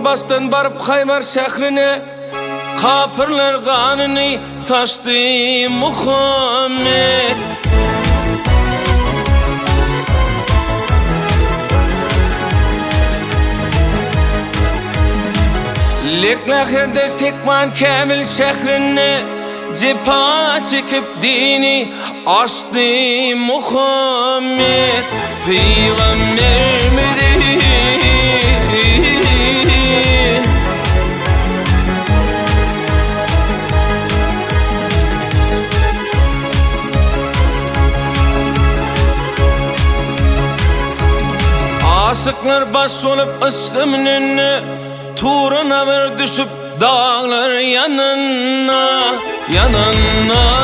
Abbas'tan barıp Haymar şehrine kapırlar kanını saçtı Muhammed. Leklahirde Tekman Kamil şehrine cepha çekip dini açtı Muhammed. Peygamberimiz aşıklar baş olup aşkımın önüne Tuğruna bir düşüp dağlar yanına, yanına.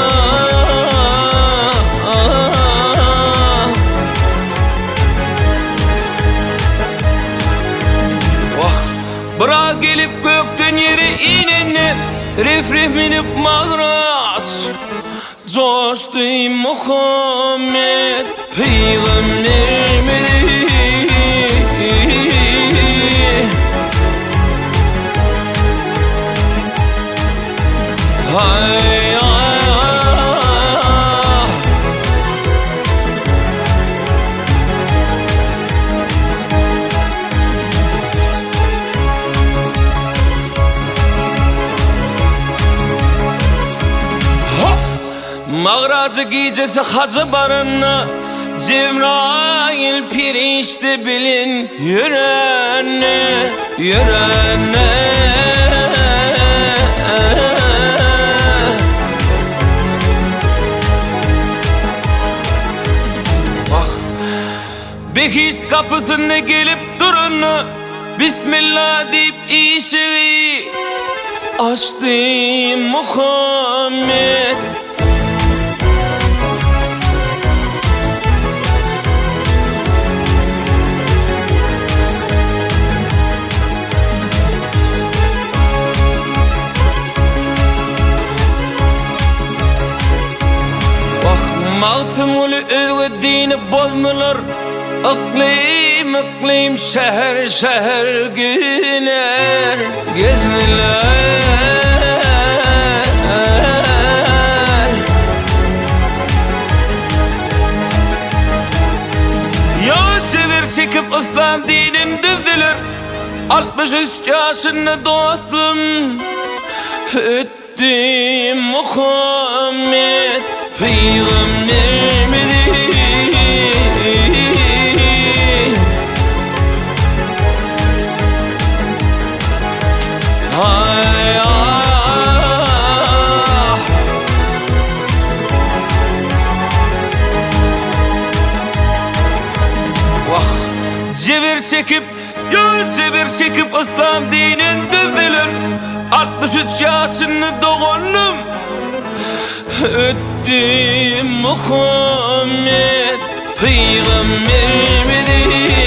Bırak gelip gökten yere inenler Ref minip mağrat coştu Muhammed. Peygamberimiz hay mağracı gecesi hacı barına Cebrail pirişti bilin yürene, yürene. Behişt kapısına gelip durun Bismillah deyip işi açtı Muhammed. Maltımlı öğüddini bozmular İklim iklim şehir şehir güler gezdiler. Ya çevir çekip İslam dinim düzdüler 63 yaşında dostum öttü Muhammed. Peygamberimiz hay cevir çekip İslam dinin düzdüler 63 yaşını doğundum öttü Muhammed. Peygamberimiz